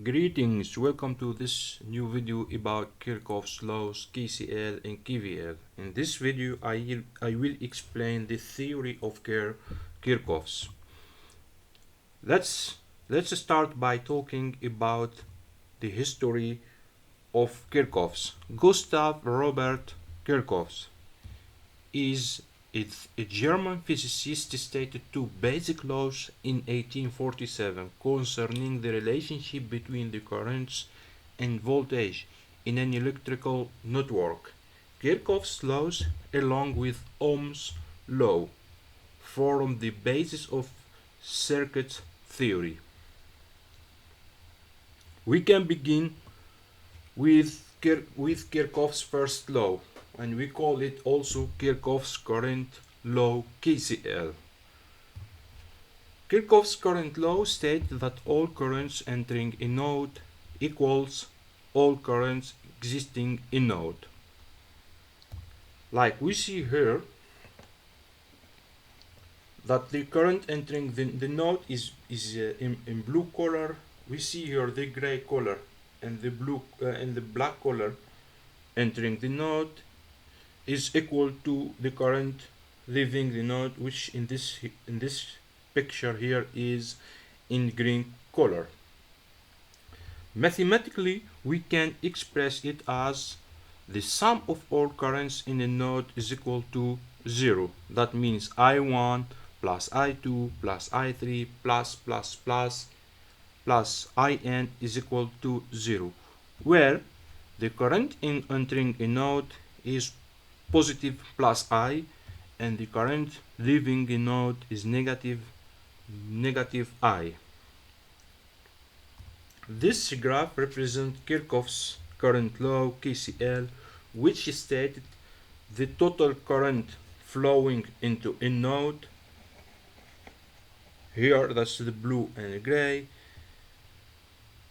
Greetings, welcome to this new video about Kirchhoff's laws, KCL and KVL. In this video I will explain the theory of Kirchhoff's. Let's start by talking about the history of Kirchhoff's. Gustav Robert Kirchhoff is a German physicist stated two basic laws in 1847 concerning the relationship between the currents and voltage in an electrical network. Kirchhoff's laws, along with Ohm's law, form the basis of circuit theory. We can begin with Kirchhoff's first law, and we call it also Kirchhoff's Current Law, KCL. Kirchhoff's current law states that all currents entering a node equals all currents existing in node. Like we see here, that the current entering the node is in blue color. We see here the gray color and the blue and the black color entering the node is equal to the current leaving the node, which in this picture here is in green color. Mathematically, we can express it as the sum of all currents in a node is equal to 0. That means I1 plus I2 plus I3 plus IN is equal to 0, where the current entering a node is positive plus I, and the current leaving a node is negative I. This graph represents Kirchhoff's current law, KCL, which stated the total current flowing into a node. Here, that's the blue and the gray,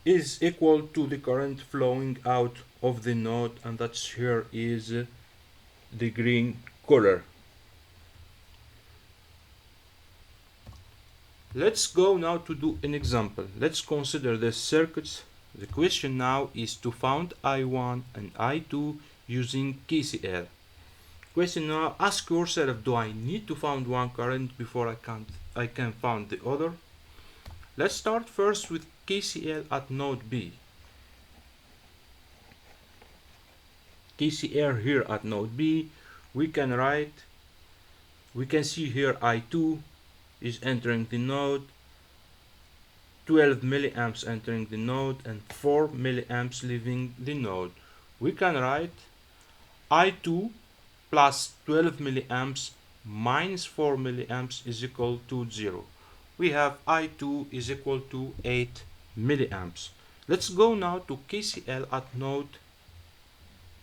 is equal to the current flowing out of the node, and that's here is the green color. Let's go now to do an example. Let's consider the circuits. The question now is to find I1 and I2 using KCL. Question now, ask yourself, do I need to find one current before I can find the other? Let's start first with KCL at node B. KCL here at node B, we can see here I2 is entering the node, 12 milliamps entering the node, and 4 milliamps leaving the node. We can write I2 plus 12 milliamps minus 4 milliamps is equal to 0. We have I2 is equal to 8 milliamps. Let's go now to KCL at node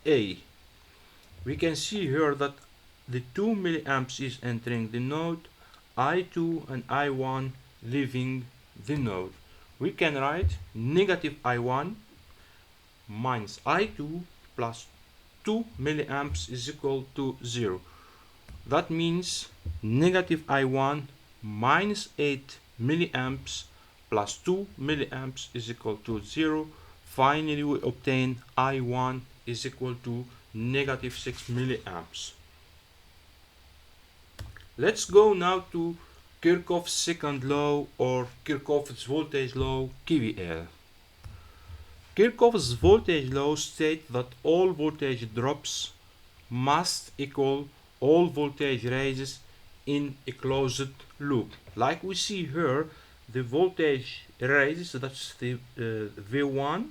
A. We can see here that the 2 milliamps is entering the node, I2 and I1 leaving the node. We can write negative I1 minus I2 plus 2 milliamps is equal to 0. That means negative I1 minus 8 milliamps plus 2 milliamps is equal to 0. Finally, we obtain I1 is equal to negative 6 milliamps. Let's go now to Kirchhoff's second law, or Kirchhoff's voltage law, KVL. Kirchhoff's voltage law states that all voltage drops must equal all voltage raises in a closed loop. Like we see here, the voltage raises, that's the V1,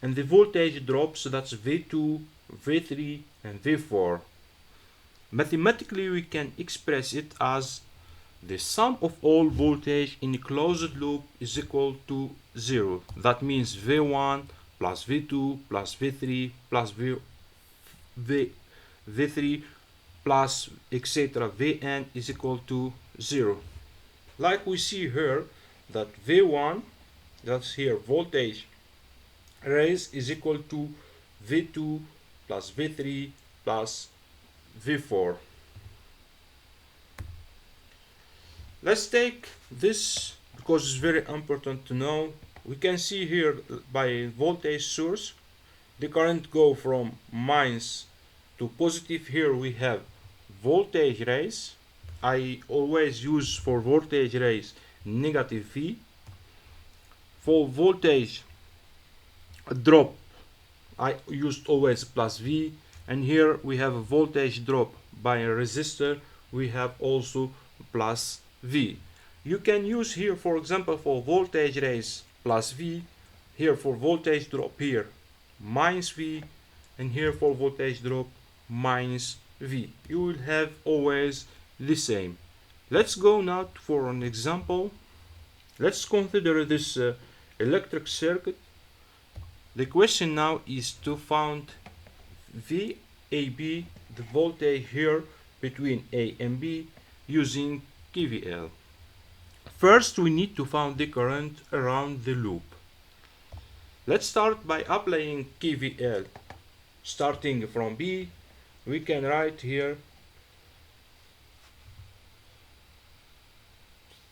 and the voltage drops, that's V2, V3, and V4. Mathematically, we can express it as the sum of all voltage in a closed loop is equal to 0. That means V1 plus V2 plus V3 plus V3 plus etc. Vn is equal to 0. Like we see here, that V1, that's here voltage raise, is equal to V2 plus V3 plus V4. Let's take this because it's very important to know. We can see here by voltage source the current go from minus to positive. Here we have voltage raise. I always use for voltage raise negative V. For voltage drop I used always plus V, and here we have a voltage drop by a resistor, we have also plus V. You can use here, for example, for voltage raise plus V, here for voltage drop here minus V, and here for voltage drop minus V. You will have always the same. Let's go now for an example. Let's consider this electric circuit. The question now is to find VAB, the voltage here between A and B, using KVL. First we need to find the current around the loop. Let's start by applying KVL. Starting from B, we can write here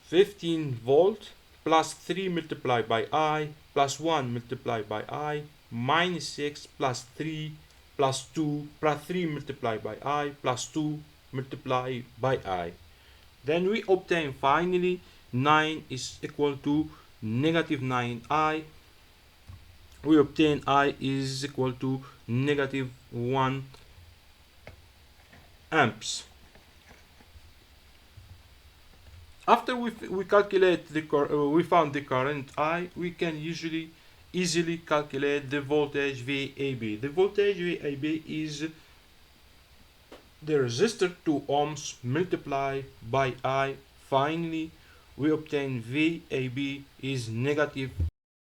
15 volt plus 3 multiplied by I plus 1 multiplied by I minus 6 plus 3 plus 2 plus 3 multiplied by I plus 2 multiplied by I. Then we obtain finally 9 is equal to negative 9I. We obtain I is equal to negative 1 amps. After we calculate we found the current I, we can easily calculate the voltage VAB. The voltage VAB is the resistor 2 ohms multiplied by I. Finally, we obtain VAB is negative